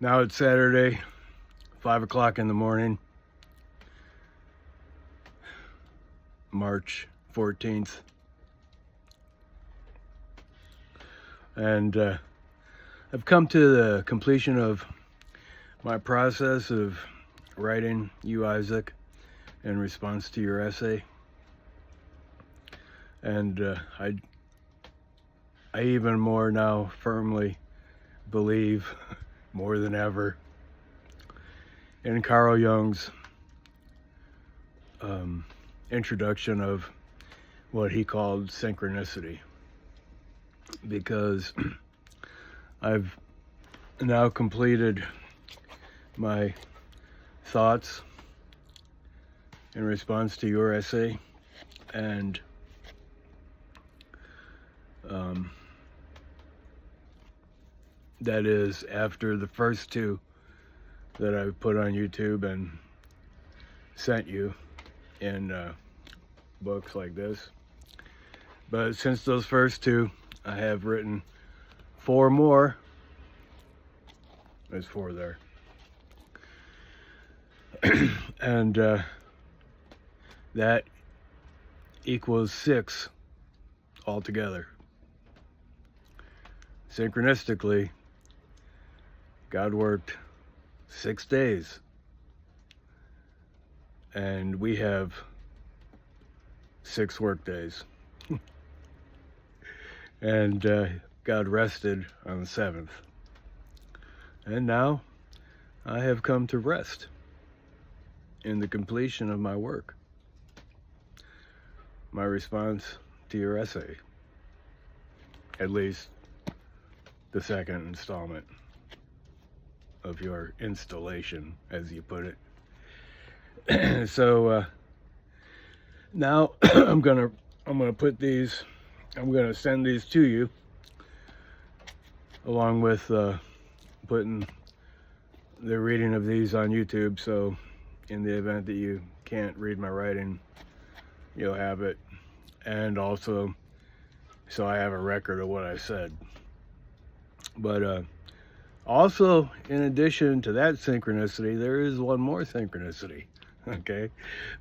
Now it's Saturday, 5 o'clock in the morning, March 14th. And I've come to the completion of my process of writing you, Isaac, in response to your essay. And I even more now firmly believe, more than ever, in Carl Jung's introduction of what he called synchronicity, because I've now completed my thoughts in response to your essay, and that is after the first two that I put on YouTube and sent you in books like this. But since those first two, I have written 4 more. There's 4 there. And that equals 6 altogether. Synchronistically, God worked 6 days, and we have 6 work days. And God rested on the 7th. And now I have come to rest in the completion of my work, my response to your essay, at least the second installment of your installation, as you put it. So now I'm gonna put these, I'm gonna send these to you, along with putting the reading of these on YouTube, so in the event that you can't read my writing, you'll have it, and also so I have a record of what I said. But also, in addition to that synchronicity, there is one more synchronicity, okay?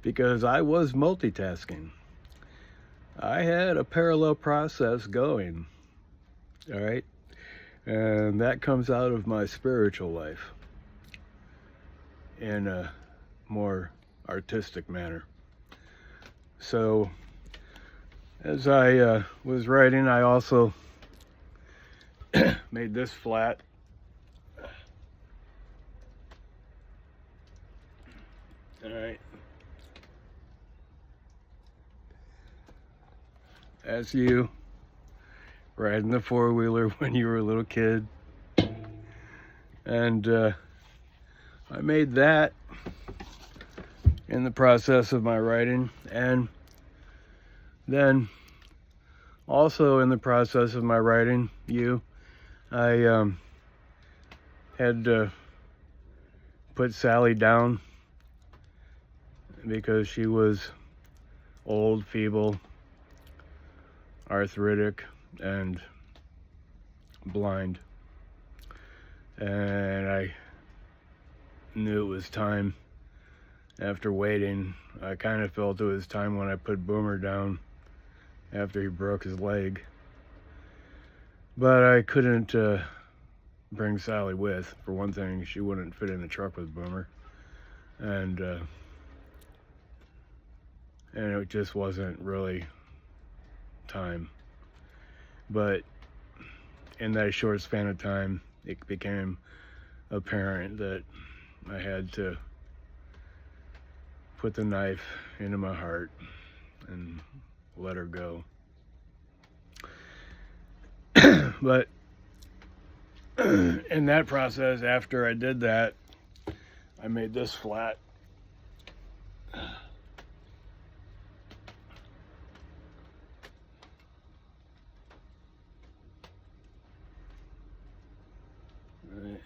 Because I was multitasking. I had a parallel process going, all right? And that comes out of my spiritual life in a more artistic manner. So, as I was writing, I also made this flat. All right. As you riding the 4-wheeler when you were a little kid. And I made that in the process of my writing, and then also in the process of my writing I had to put Sally down because she was old, feeble, arthritic, and blind. And I knew it was time. After waiting, I kind of felt it was time when I put Boomer down after he broke his leg. But I couldn't bring Sally with. For one thing, she wouldn't fit in the truck with Boomer. And it just wasn't really time. But in that short span of time, it became apparent that I had to put the knife into my heart and let her go. But in that process, after I did that, I made this flat. Right.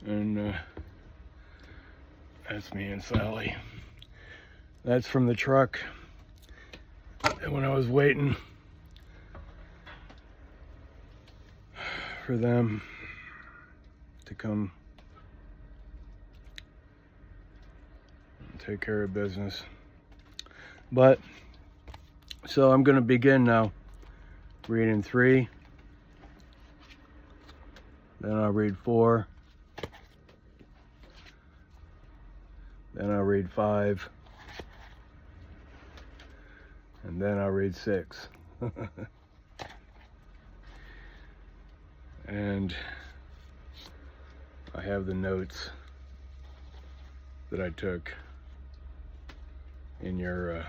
And that's me and Sally. That's from the truck And when I was waiting for them to come and take care of business. But, so I'm going to begin now reading 3, then I'll read 4, then I'll read 5, and then I'll read 6. And I have the notes that I took in your,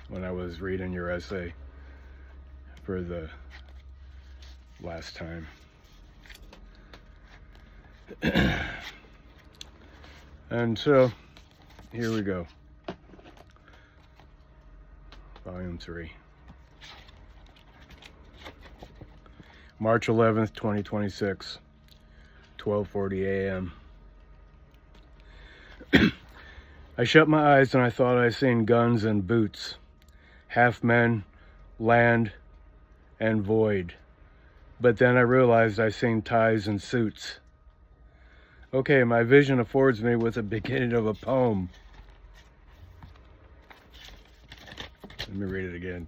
when I was reading your essay for the last time. And so, here we go. Volume 3. March 11th, 2026, 12:40 a.m. I shut my eyes and I thought I seen guns and boots, half men, land, and void. But then I realized I seen ties and suits. Okay, my vision affords me with the beginning of a poem. Let me read it again.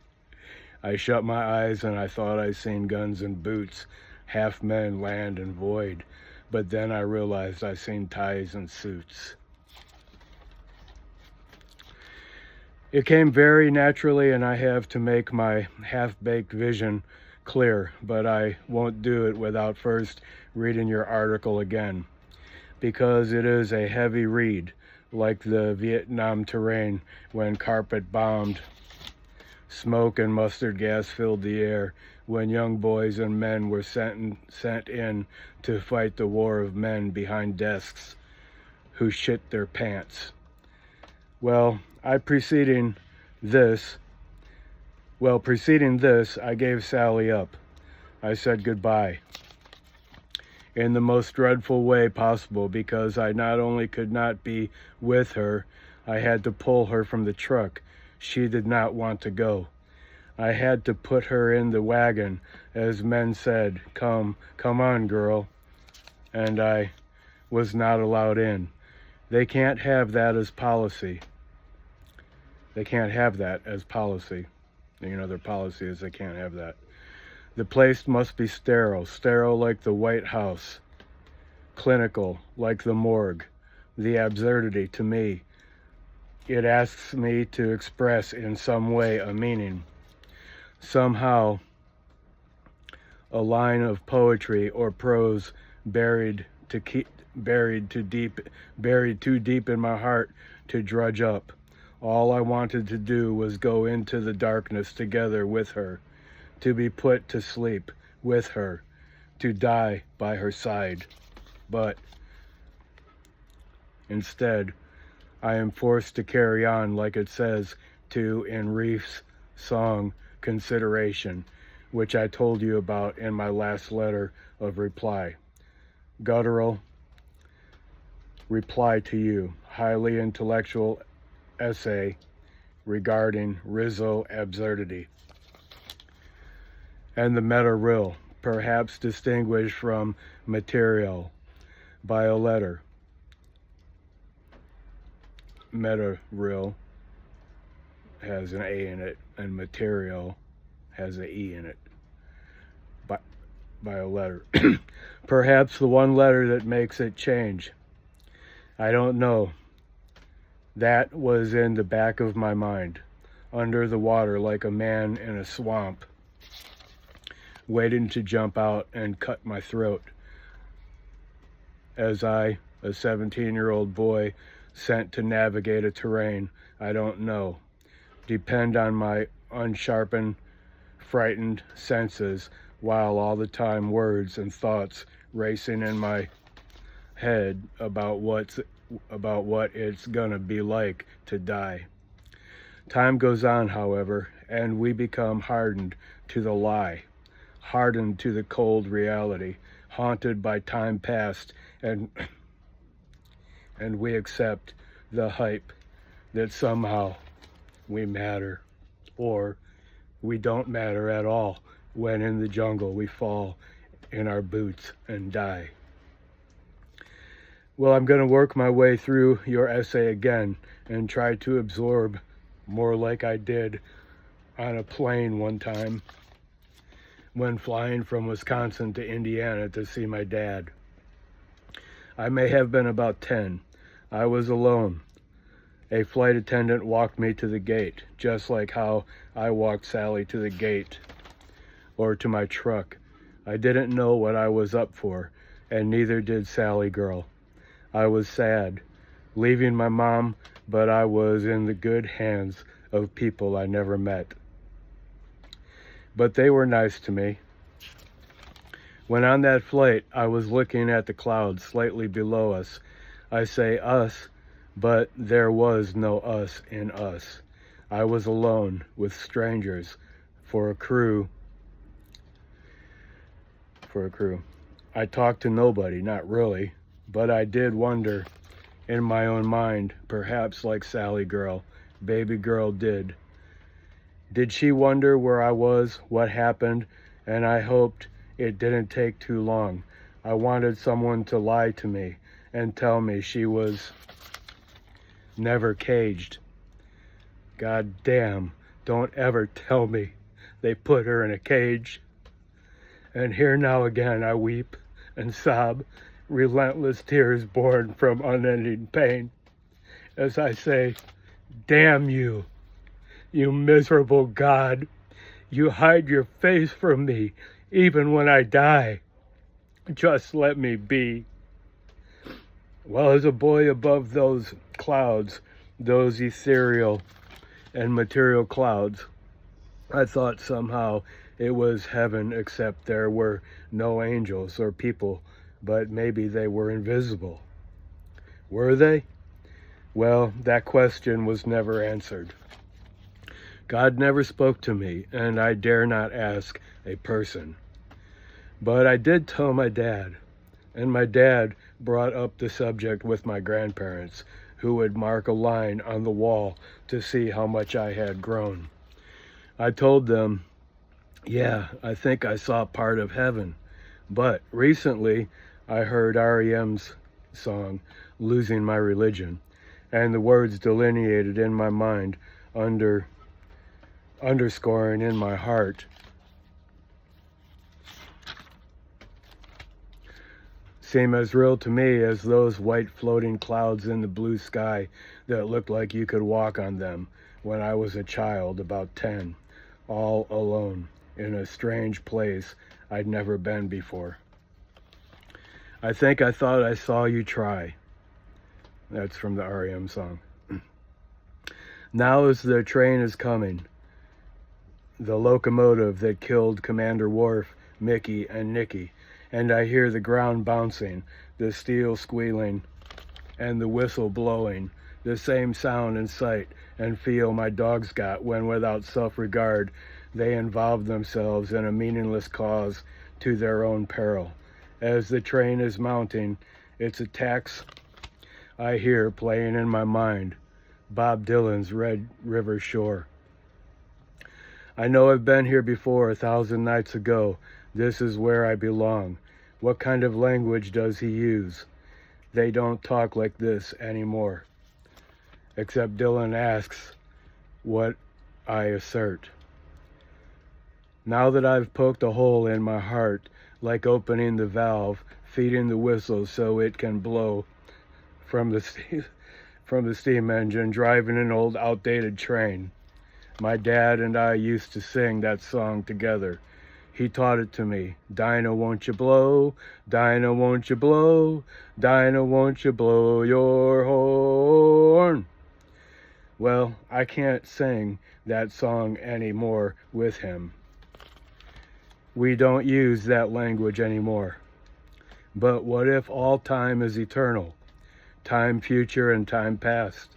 I shut my eyes and I thought I seen guns and boots, half men, land, and void. But then I realized I seen ties and suits. It came very naturally, and I have to make my half-baked vision clear, but I won't do it without first reading your article again, because it is a heavy read, like the Vietnam terrain when carpet bombed. Smoke and mustard gas filled the air when young boys and men were sent in to fight the war of men behind desks who shit their pants. Well, preceding this, I gave Sally up. I said goodbye in the most dreadful way possible, because I not only could not be with her, I had to pull her from the truck. She did not want to go. I had to put her in the wagon, as men said, come on, girl. And I was not allowed in. They can't have that as policy. They can't have that as policy. You know, their policy is they can't have that. The place must be sterile like the White House, clinical like the morgue. The absurdity to me, it asks me to express in some way a meaning. Somehow, a line of poetry or prose buried too deep in my heart to drudge up. All I wanted to do was go into the darkness together with her, to be put to sleep with her, to die by her side. But instead, I am forced to carry on, like it says in Reef's song, Consideration, which I told you about in my last letter of reply. Guttural reply to you, highly intellectual essay regarding Rizzo absurdity. And the meta-ril, perhaps distinguished from material by a letter. Meta-ril has an A in it, and material has an E in it. By a letter. Perhaps the one letter that makes it change. I don't know. That was in the back of my mind, under the water like a man in a swamp, waiting to jump out and cut my throat. As I, a 17-year-old boy, sent to navigate a terrain I don't know, depend on my unsharpened, frightened senses, while all the time words and thoughts racing in my head about what it's gonna be like to die. Time goes on, however, and we become hardened to the lie, hardened to the cold reality, haunted by time past, and we accept the hype that somehow we matter, or We don't matter at all when in the jungle we fall in our boots and die. Well, I'm going to work my way through your essay again and try to absorb more like I did on a plane one time when flying from Wisconsin to Indiana to see my dad. I may have been about 10. I was alone. A flight attendant walked me to the gate, just like how I walked Sally to the gate or to my truck. I didn't know what I was up for, and neither did Sally girl. I was sad, leaving my mom, but I was in the good hands of people I never met. But they were nice to me. When on that flight, I was looking at the clouds slightly below us. I say us, but there was no us in us. I was alone with strangers for a crew. I talked to nobody, not really, but I did wonder in my own mind, perhaps like Sally girl, baby girl did. Did she wonder where I was, what happened, and I hoped it didn't take too long. I wanted someone to lie to me and tell me she was never caged. God damn, don't ever tell me they put her in a cage. And here now again I weep and sob, relentless tears born from unending pain, as I say, damn you, you miserable God. You hide your face from me even when I die. Just let me be. Well, as a boy above those clouds, those ethereal and material clouds, I thought somehow it was heaven, except there were no angels or people, but maybe they were invisible. Were they? Well, that question was never answered. God never spoke to me, and I dare not ask a person. But I did tell my dad, and my dad brought up the subject with my grandparents, who would mark a line on the wall to see how much I had grown. I told them, yeah, I think I saw part of heaven, but recently I heard REM's song, Losing My Religion, and the words delineated in my mind, underscoring in my heart, seem as real to me as those white floating clouds in the blue sky that looked like you could walk on them when I was a child, about 10, all alone in a strange place I'd never been before. I think I thought I saw you try. That's from the REM song. Now as the train is coming, the locomotive that killed Commander Worf, Mickey, and Nicky, and I hear the ground bouncing, the steel squealing, and the whistle blowing, the same sound and sight and feel my dogs got when, without self-regard, they involve themselves in a meaningless cause to their own peril. As the train is mounting its attacks, I hear playing in my mind Bob Dylan's Red River Shore. I know I've been here before 1,000 nights ago. This is where I belong. What kind of language does he use? They don't talk like this anymore. Except Dylan asks what I assert. Now that I've poked a hole in my heart, like opening the valve, feeding the whistle so it can blow from the steam engine, driving an old outdated train. My dad and I used to sing that song together. He taught it to me. Dinah, won't you blow? Dinah, won't you blow? Dinah, won't you blow your horn? Well, I can't sing that song anymore with him. We don't use that language anymore. But what if all time is eternal? Time future and time past.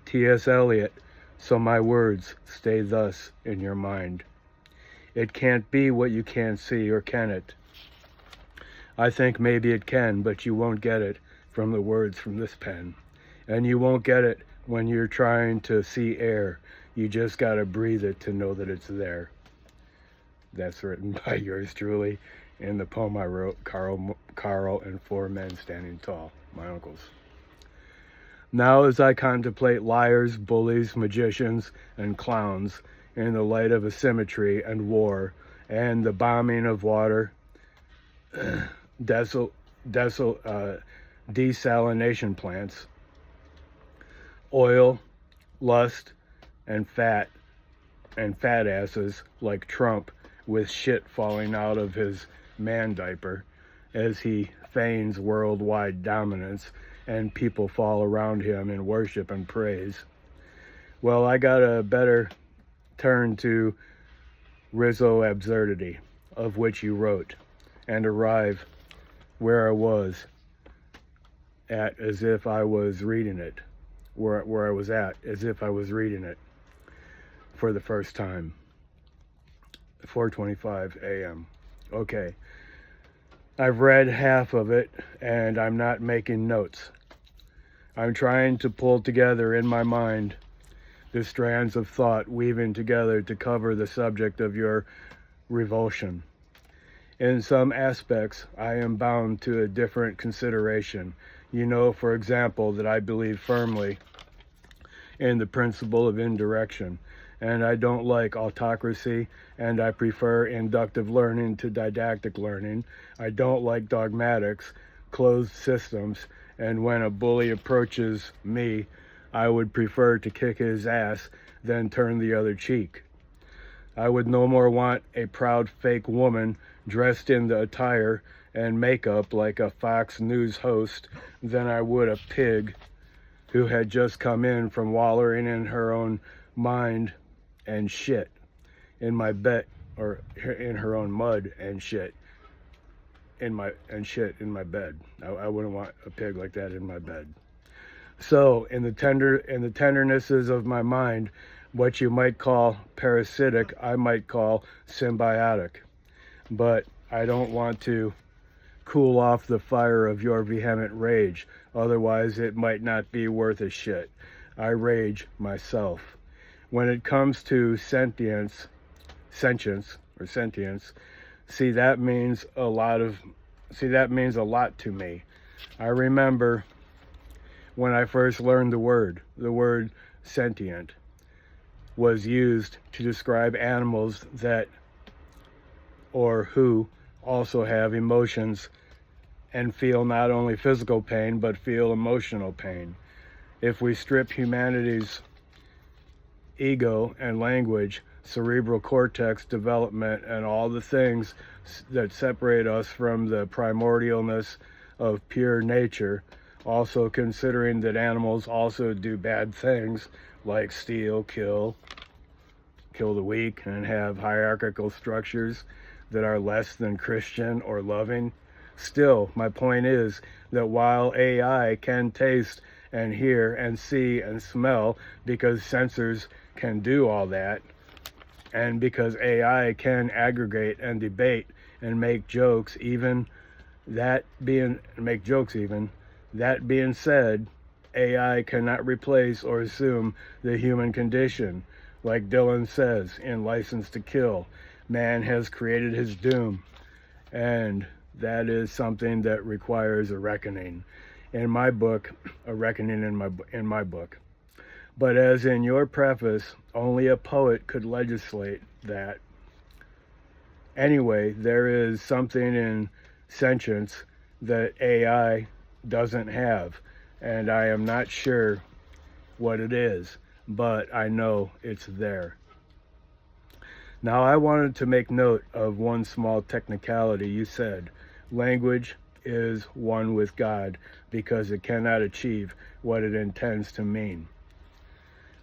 T.S. Eliot, so my words stay thus in your mind. It can't be what you can't see, or can it? I think maybe it can, but you won't get it from the words from this pen. And you won't get it when you're trying to see air. You just gotta breathe it to know that it's there. That's written by yours truly in the poem I wrote, Carl and Four Men Standing Tall, my uncles. Now as I contemplate liars, bullies, magicians, and clowns in the light of asymmetry and war and the bombing of water, desalination plants, oil, lust, and fat asses like Trump with shit falling out of his man diaper as he feigns worldwide dominance and people fall around him in worship and praise. Well, I got a better turn to Rizzo absurdity, of which you wrote, and arrive where I was at as if I was reading it, where I was at as if I was reading it for the first time. 4:25 a.m. Okay. I've read half of it and I'm not making notes. I'm trying to pull together in my mind the strands of thought weaving together to cover the subject of your revulsion. In some aspects, I am bound to a different consideration. You know, for example, that I believe firmly in the principle of indirection, and I don't like autocracy, and I prefer inductive learning to didactic learning. I don't like dogmatics, closed systems, and when a bully approaches me, I would prefer to kick his ass than turn the other cheek. I would no more want a proud fake woman dressed in the attire and makeup like a Fox News host than I would a pig who had just come in from wallowing in her own mind and shit in my bed, or in her own mud and shit in my bed. I wouldn't want a pig like that in my bed. So in the tendernesses of my mind, what you might call parasitic, I might call symbiotic. But I don't want to cool off the fire of your vehement rage, otherwise it might not be worth a shit. I rage myself. When it comes to sentience, see that means a lot to me. I remember when I first learned the word sentient was used to describe animals that or who also have emotions and feel not only physical pain but feel emotional pain. If we strip humanity's ego and language, cerebral cortex development, and all the things that separate us from the primordialness of pure nature, also considering that animals also do bad things like steal, kill the weak, and have hierarchical structures that are less than Christian or loving. Still, my point is that while AI can taste and hear and see and smell because sensors can do all that, and because AI can aggregate and debate and make jokes even, that being said, AI cannot replace or assume the human condition. Like Dylan says in License to Kill, man has created his doom, and that is something that requires a reckoning. In my book, a reckoning in my book. But as in your preface, only a poet could legislate that. Anyway, there is something in sentience that AI doesn't have, and I am not sure what it is, but I know it's there. Now, I wanted to make note of one small technicality. You said language is one with God because it cannot achieve what it intends to mean.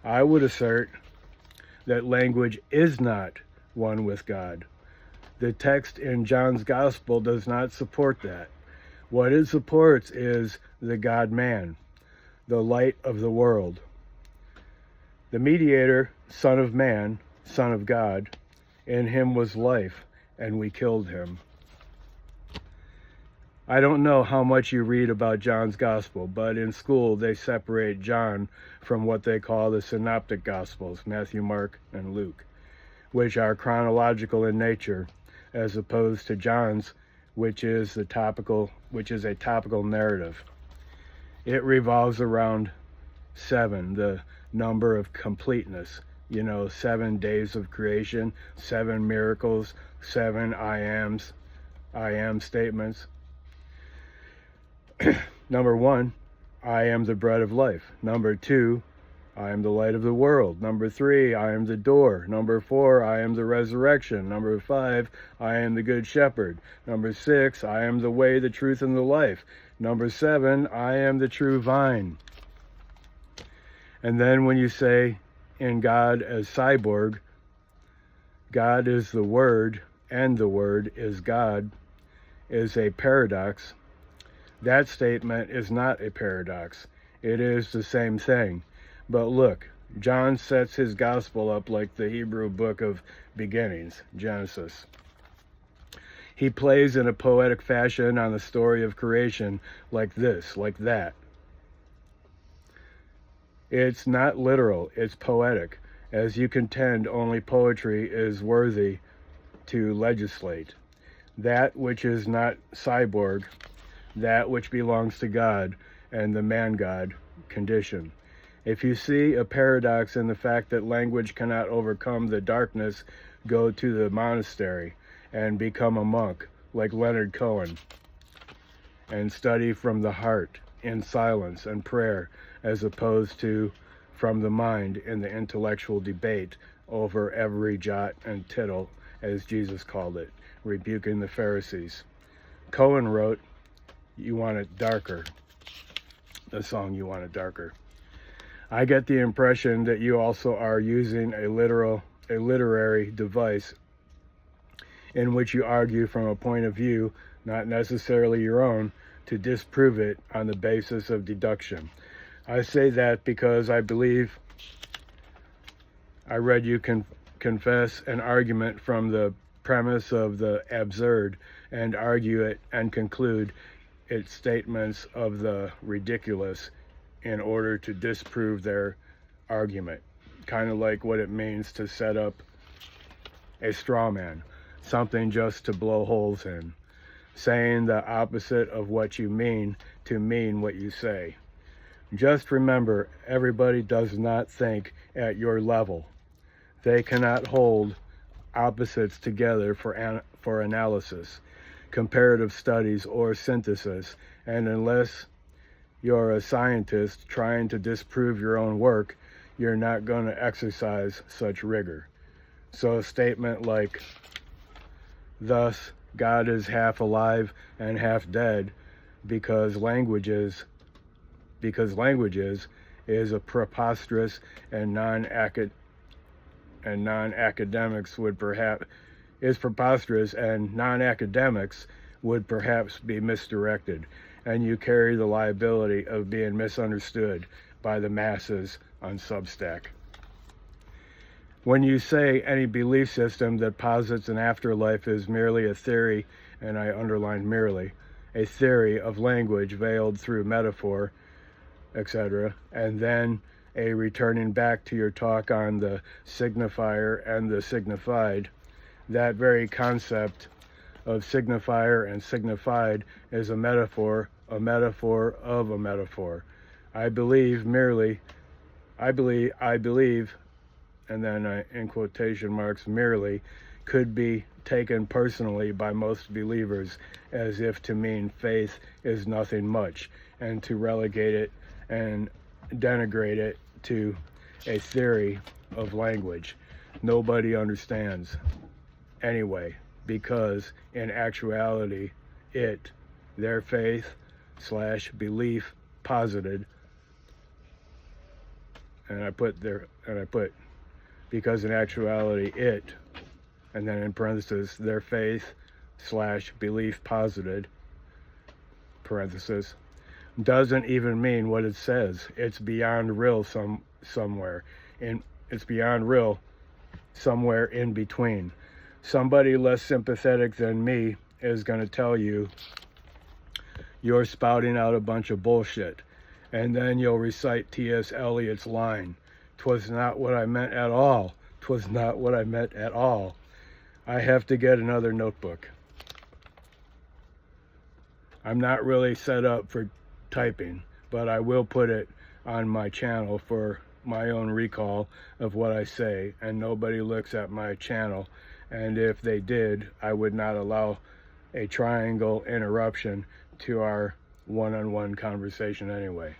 I would assert that language is not one with God. The text in John's Gospel does not support that. What it supports is the God-man, the light of the world. The mediator, Son of Man, Son of God, in him was life, and we killed him. I don't know how much you read about John's Gospel, but in school they separate John from what they call the Synoptic Gospels, Matthew, Mark, and Luke, which are chronological in nature, as opposed to John's, which is a topical narrative. It revolves around 7, the number of completeness. 7 days of creation, 7 miracles, 7 I am statements. Number 1, I am the bread of life. Number 2, I am the light of the world. Number 3, I am the door. Number 4, I am the resurrection. Number 5, I am the good shepherd. Number 6, I am the way, the truth, and the life. Number 7, I am the true vine. And then when you say in God as cyborg, God is the Word, and the Word is God, is a paradox. That statement is not a paradox. It is the same thing. But look, John sets his gospel up like the Hebrew book of beginnings, Genesis. He plays in a poetic fashion on the story of creation like this, like that. It's not literal, it's poetic, as you contend only poetry is worthy to legislate. That which is not cyborg, that which belongs to God and the man-God condition. If you see a paradox in the fact that language cannot overcome the darkness, go to the monastery and become a monk like Leonard Cohen and study from the heart in silence and prayer, as opposed to from the mind in the intellectual debate over every jot and tittle, as Jesus called it, rebuking the Pharisees. Cohen wrote, "You want it darker," the song "You Want It Darker." I get the impression that you also are using a literary device in which you argue from a point of view, not necessarily your own, to disprove it on the basis of deduction. I say that because I believe I read you confess an argument from the premise of the absurd and argue it and conclude its statements of the ridiculous in order to disprove their argument. Kind of like what it means to set up a straw man, something just to blow holes in, saying the opposite of what you mean to mean what you say. Just remember, everybody does not think at your level. They cannot hold opposites together for analysis, comparative studies, or synthesis, and unless you're a scientist trying to disprove your own work, you're not going to exercise such rigor. So a statement like, "Thus, God is half alive and half dead because languages is a preposterous and non-academics would perhaps be misdirected, and you carry the liability of being misunderstood by the masses on Substack. When you say any belief system that posits an afterlife is merely a theory, and I underline merely, a theory of language veiled through metaphor, etc., and then a returning back to your talk on the signifier and the signified, that very concept of signifier and signified is a metaphor of a metaphor. I believe, and then in quotation marks, merely, could be taken personally by most believers as if to mean faith is nothing much, and to relegate it and denigrate it to a theory of language nobody understands anyway, because in actuality their faith / belief posited, and I put because in actuality and then in parentheses, their faith / belief posited, parenthesis, doesn't even mean what it says. It's beyond real somewhere in between. Somebody less sympathetic than me is going to tell you you're spouting out a bunch of bullshit. And then you'll recite T.S. Eliot's line, "'Twas not what I meant at all. 'Twas not what I meant at all." I have to get another notebook. I'm not really set up for typing, but I will put it on my channel for my own recall of what I say, and nobody looks at my channel, and if they did, I would not allow a triangle interruption to our one-on-one conversation anyway.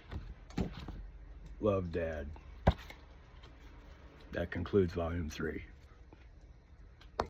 Love, Dad. That concludes Volume 3.